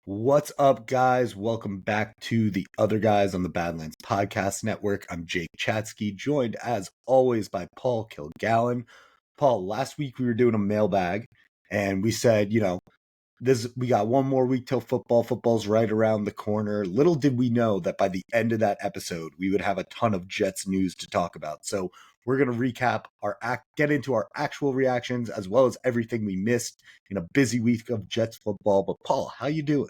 What's up, guys? Welcome back to the Other Guys on the Badlands Podcast Network. I'm Jake Chatsky, joined as always by Paul Kilgallen. Paul, last week we were doing a mailbag, and we said, we got one more week till football. Football's right around the corner. Little did we know that by the end of that episode, we would have a ton of Jets news to talk about. So we're going to recap get into our actual reactions as well as everything we missed in a busy week of Jets football. But Paul, how you doing?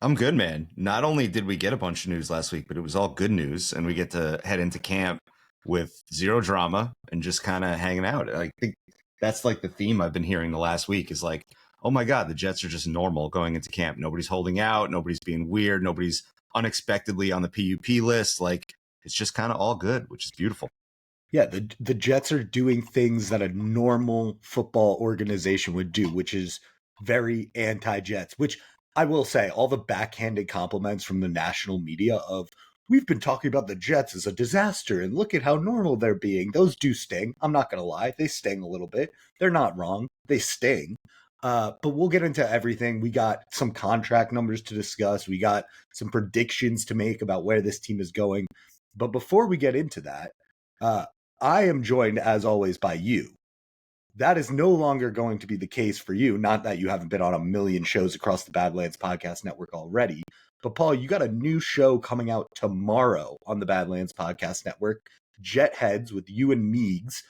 I'm good, man. Not only did we get a bunch of news last week, but it was all good news, and we get to head into camp with zero drama and just kind of hanging out. I think that's like the theme I've been hearing the last week is like, oh my God, the Jets are just normal going into camp. Nobody's holding out. Nobody's being weird. Nobody's unexpectedly on the PUP list. Like, it's just kind of all good, which is beautiful. Yeah, the Jets are doing things that a normal football organization would do, which is very anti-Jets, which I will say, all the backhanded compliments from the national media of we've been talking about the Jets as a disaster and look at how normal they're being. Those do sting. I'm not going to lie. They sting a little bit. They're not wrong. They sting. But we'll get into everything. We got some contract numbers to discuss. We got some predictions to make about where this team is going. But before we get into that, uh, I am joined, as always, by you. That is no longer going to be the case for you. Not that you haven't been on a million shows across the Badlands Podcast Network already. But, Paul, you got a new show coming out tomorrow on the Badlands Podcast Network, Jet Heads with you and Meegs.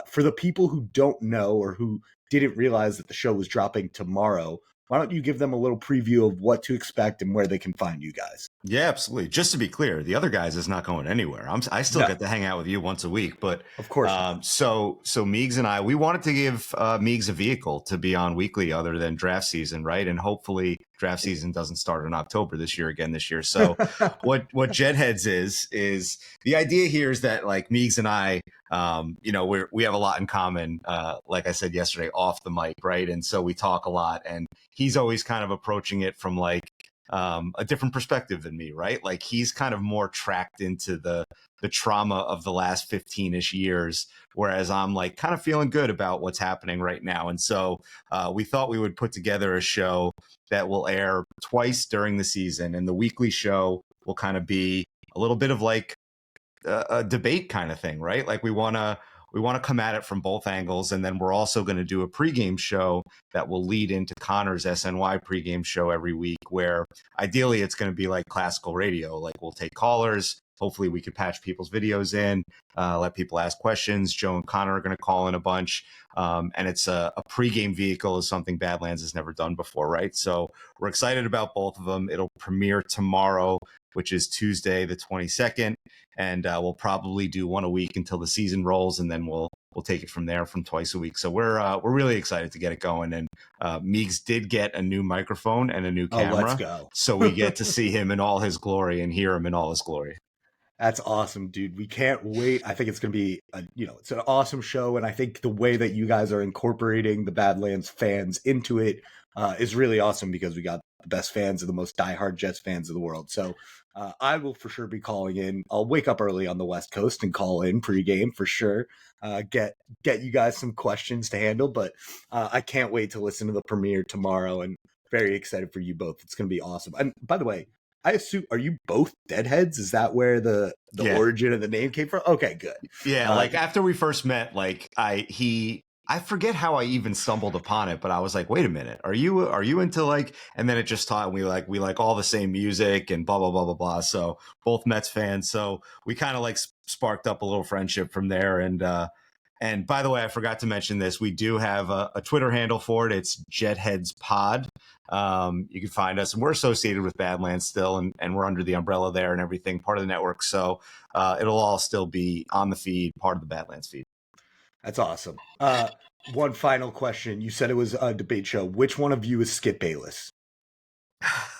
For the people who don't know or who didn't realize that the show was dropping tomorrow, why don't you give them a little preview of what to expect and where they can find you guys? Yeah, absolutely. Just to be clear, the other guys is not going anywhere. I still No, get to hang out with you once a week, but of course not. so Meegs and I, we wanted to give Meegs a vehicle to be on weekly other than draft season, right? And hopefully draft season doesn't start in October this year. So what Jet Heads is the idea here is that like Meegs and I, we have a lot in common. Like I said yesterday, off the mic, right? And so we talk a lot, and he's always kind of approaching it from like a different perspective than me, right? Like he's kind of more tracked into the trauma of the last 15-ish years, whereas I'm like kind of feeling good about what's happening right now. And so we thought we would put together a show that will air twice during the season, and the weekly show will kind of be a little bit of like a debate kind of thing, right? Like we want to come at it from both angles, and then we're also going to do a pregame show that will lead into Connor's SNY pregame show every week, where ideally it's going to be like classical radio. Like we'll take callers. Hopefully we could patch people's videos in, let people ask questions. Joe and Connor are going to call in a bunch. And it's a pregame vehicle is something Badlands has never done before, right? So we're excited about both of them. It'll premiere tomorrow, which is Tuesday, the 22nd. And we'll probably do one a week until the season rolls, and then we'll take it from there from twice a week. So we're really excited to get it going. And Meegs did get a new microphone and a new camera. Let's go. So we get to see him in all his glory and hear him in all his glory. That's awesome, dude. We can't wait. I think it's going to be, it's an awesome show. And I think the way that you guys are incorporating the Badlands fans into it is really awesome because we got the best fans and the most diehard Jets fans in the world. So I will for sure be calling in. I'll wake up early on the West Coast and call in pregame for sure. Get you guys some questions to handle. But I can't wait to listen to the premiere tomorrow, and very excited for you both. It's going to be awesome. And by the way, I assume, are you both Deadheads? Is that where the origin of the name came from? Okay, good. Yeah, like after we first met, like I forget how I even stumbled upon it, but I was like, wait a minute, are you into like, and then it just taught we like all the same music and blah blah blah blah blah. So both Mets fans, so we kind of like sparked up a little friendship from there. And by the way, I forgot to mention this. We do have a Twitter handle for it. It's Jetheads Pod. You can find us, and we're associated with Badlands still, and we're under the umbrella there and everything, part of the network. So it'll all still be on the feed, part of the Badlands feed. That's awesome. One final question. You said it was a debate show. Which one of you is Skip Bayless?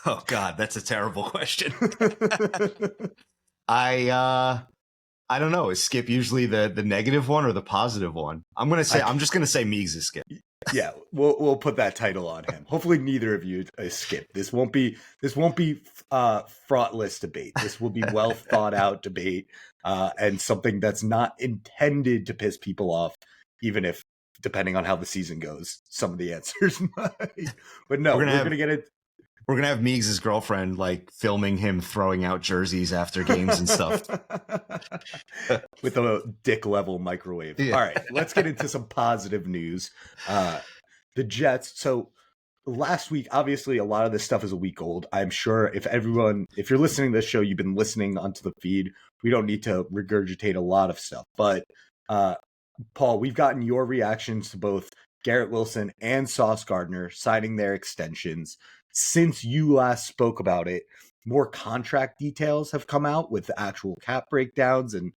Oh God, that's a terrible question. I don't know. Is Skip usually the negative one or the positive one? I'm just gonna say Meegs is Skip. Yeah, we'll put that title on him. Hopefully, neither of you is Skip. This won't be fraughtless debate. This will be well thought out debate, and something that's not intended to piss people off, even if, depending on how the season goes, some of the answers might. But no, we're gonna get it. We're gonna have Meigs' girlfriend like filming him throwing out jerseys after games and stuff. With a dick level microwave. Yeah. All right, let's get into some positive news. The Jets. So last week, obviously, a lot of this stuff is a week old. I'm sure if you're listening to this show, you've been listening onto the feed. We don't need to regurgitate a lot of stuff. But Paul, we've gotten your reactions to both Garrett Wilson and Sauce Gardner signing their extensions. Since you last spoke about it, more contract details have come out with the actual cap breakdowns and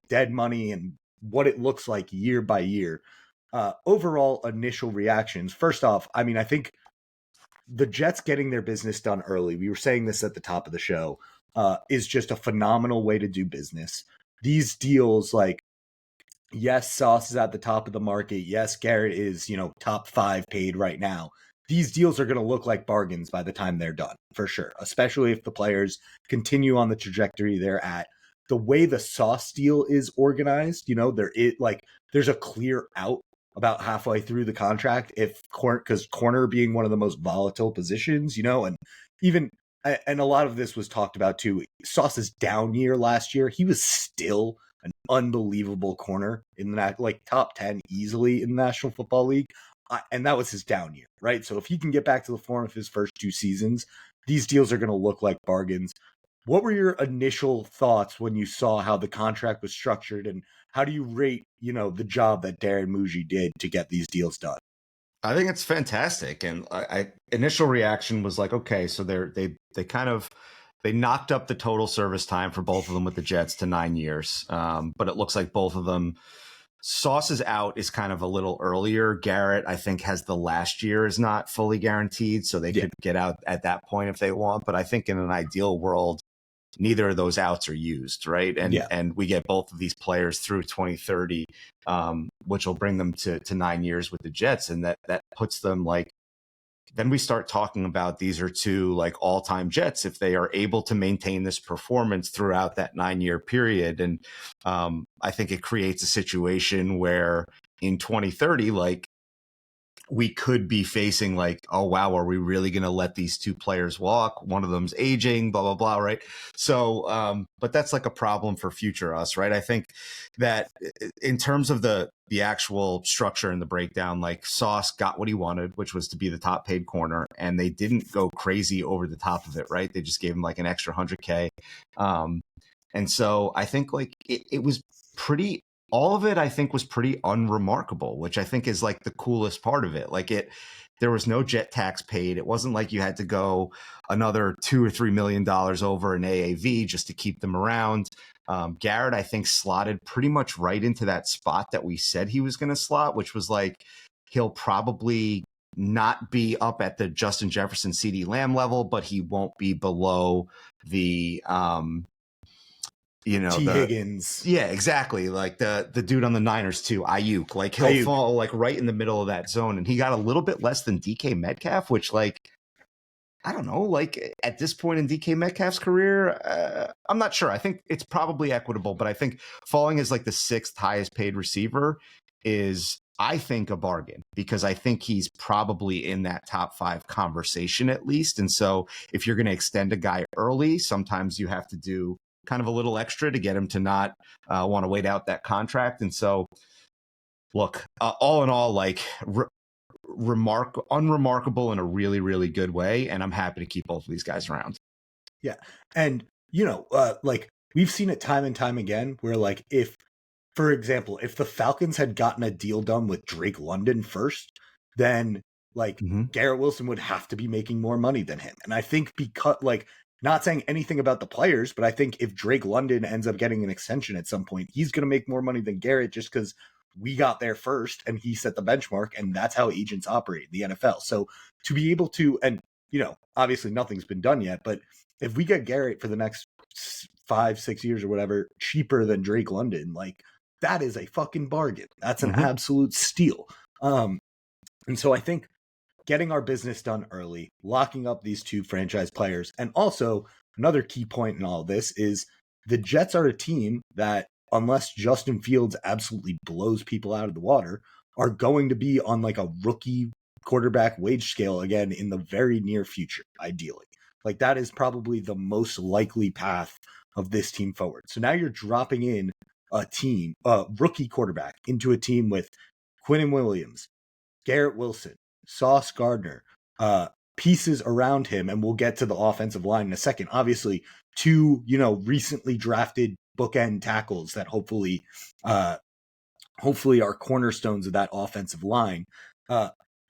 dead money and what it looks like year by year. Overall initial reactions. First off, I mean, I think the Jets getting their business done early, we were saying this at the top of the show, is just a phenomenal way to do business. These deals, like, yes, Sauce is at the top of the market. Yes, Garrett is, top 5 paid right now. These deals are going to look like bargains by the time they're done, for sure, especially if the players continue on the trajectory they're at. The way the Sauce deal is organized, there's a clear out about halfway through the contract because corner being one of the most volatile positions, and even and a lot of this was talked about too. Sauce's down year last year, he was still an unbelievable corner in that, like, top 10 easily in the National Football League. And that was his down year, right? So if he can get back to the form of his first 2 seasons, these deals are going to look like bargains. What were your initial thoughts when you saw how the contract was structured, and how do you rate, the job that Darren Muji did to get these deals done? I think it's fantastic, and I initial reaction was like, okay, so they knocked up the total service time for both of them with the Jets to 9 years, but it looks like both of them. Sauce's out is kind of a little earlier. Garrett, I think, has the last year is not fully guaranteed, so they could get out at that point if they want. But I think in an ideal world, neither of those outs are used, right? And we get both of these players through 2030, which will bring them to 9 years with the Jets, and that puts them like. Then we start talking about these are 2 like all-time Jets if they are able to maintain this performance throughout that 9-year period. And I think it creates a situation where in 2030, like, we could be facing like, oh, wow, are we really going to let these 2 players walk? One of them's aging, blah, blah, blah, right? So, but that's like a problem for future us, right? I think that in terms of the actual structure and the breakdown, like, Sauce got what he wanted, which was to be the top paid corner, and they didn't go crazy over the top of it, right? They just gave him like an extra 100K. And so I think like it was pretty, all of it, I think, was pretty unremarkable, which I think is like the coolest part of it. Like, there was no jet tax paid. It wasn't like you had to go another $2 or $3 million over an AAV just to keep them around. Garrett, I think, slotted pretty much right into that spot that we said he was going to slot, which was like, he'll probably not be up at the Justin Jefferson, CeeDee Lamb level, but he won't be below the Higgins. Yeah, exactly. Like the dude on the Niners too, Ayuk. Like, he'll fall like right in the middle of that zone. And he got a little bit less than DK Metcalf, which, like, I don't know, like, at this point in DK Metcalf's career, I'm not sure. I think it's probably equitable, but I think falling as like the 6th highest paid receiver is, I think, a bargain, because I think he's probably in that top 5 conversation at least. And so if you're going to extend a guy early, sometimes you have to do kind of a little extra to get him to not want to wait out that contract. And so, look, all in all, like, unremarkable in a really, really good way. And I'm happy to keep both of these guys around. Yeah. And, like, we've seen it time and time again where, like, for example, if the Falcons had gotten a deal done with Drake London first, then, like, Garrett Wilson would have to be making more money than him. And I think because, like, not saying anything about the players, but I think if Drake London ends up getting an extension at some point, he's going to make more money than Garrett, just because we got there first and he set the benchmark, and that's how agents operate in the NFL. So to be able to, and, obviously nothing's been done yet, but if we get Garrett for the next 5-6 years or whatever, cheaper than Drake London, like, that is a fucking bargain. That's an absolute steal. And so I think getting our business done early, locking up these 2 franchise players, and also another key point in all of this is the Jets are a team that, unless Justin Fields absolutely blows people out of the water, are going to be on like a rookie quarterback wage scale again in the very near future, ideally. Like that is probably the most likely path of this team forward. So now you're dropping in a rookie quarterback into a team with Quinnen Williams, Garrett Wilson, Sauce Gardner, pieces around him, and we'll get to the offensive line in a second. Obviously, two, recently drafted bookend tackles that hopefully are cornerstones of that offensive line.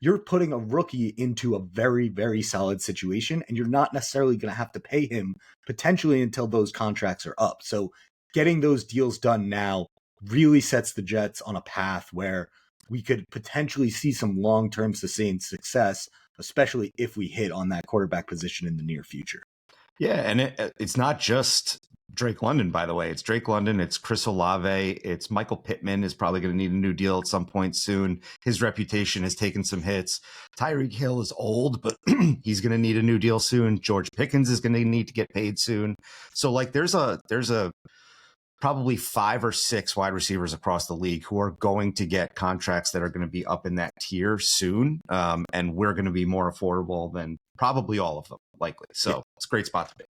You're putting a rookie into a very, very solid situation, and you're not necessarily going to have to pay him potentially until those contracts are up. So getting those deals done now really sets the Jets on a path where we could potentially see some long-term sustained success, especially if we hit on that quarterback position in the near future. Yeah, and it's not just Drake London, by the way. It's Drake London, it's Chris Olave, it's Michael Pittman is probably going to need a new deal at some point soon. His reputation has taken some hits. Tyreek Hill is old, but he's going to need a new deal soon. George Pickens is going to need to get paid soon. So like there's a probably 5 or 6 wide receivers across the league who are going to get contracts that are going to be up in that tier soon. And we're going to be more affordable than probably all of them, likely. So It's a great spot to be.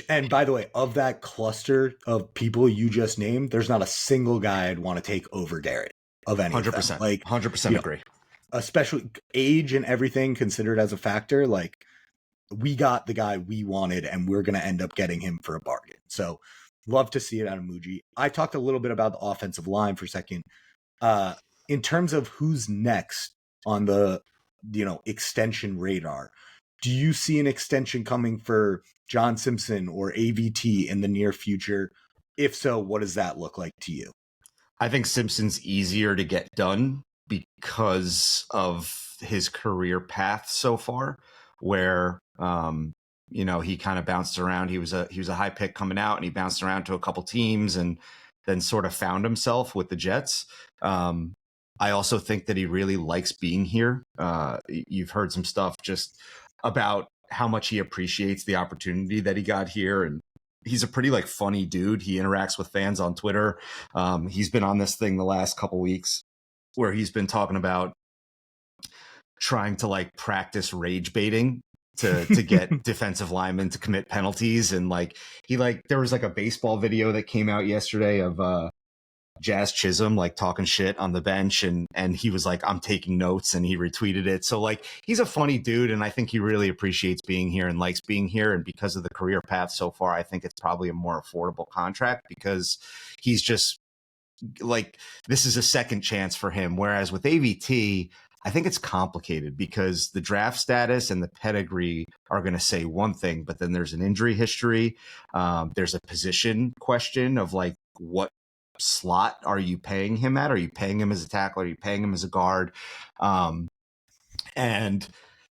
And by the way, of that cluster of people you just named, there's not a single guy I'd want to take over Garrett of any 100%, of them. Like 100% agree. Especially age and everything considered as a factor. Like we got the guy we wanted, and we're going to end up getting him for a bargain. So love to see it out of Muji. I talked a little bit about the offensive line for a second. In terms of who's next on the extension radar, do you see an extension coming for John Simpson or AVT in the near future? If so, what does that look like to you? I think Simpson's easier to get done because of his career path so far, where he kind of bounced around. He was a high pick coming out, and he bounced around to a couple teams, and then sort of found himself with the Jets. I also think that he really likes being here. You've heard some stuff just about how much he appreciates the opportunity that he got here, and he's a pretty funny dude. He interacts with fans on Twitter. He's been on this thing the last couple weeks where he's been talking about trying to practice rage baiting to get defensive linemen to commit penalties. And there was a baseball video that came out yesterday of Jazz Chisholm talking shit on the bench, and he was like, I'm taking notes, and he retweeted it. So he's a funny dude, and I think he really appreciates being here and likes being here. And because of the career path so far, I think it's probably a more affordable contract because he's just this is a second chance for him. Whereas with AVT, I think it's complicated because the draft status and the pedigree are going to say one thing, but then there's an injury history. There's a position question of what slot are you paying him at? Are you paying him as a tackle? Are you paying him as a guard? And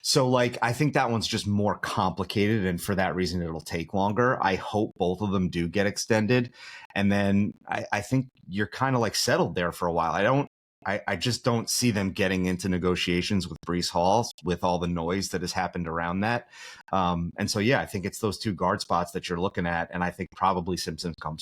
so I think that one's just more complicated, and for that reason it'll take longer. I hope both of them do get extended, and then I think you're kind of settled there for a while. I just don't see them getting into negotiations with Breece Hall with all the noise that has happened around that. And so, I think it's those two guard spots that you're looking at. And I think probably Simpson comes first.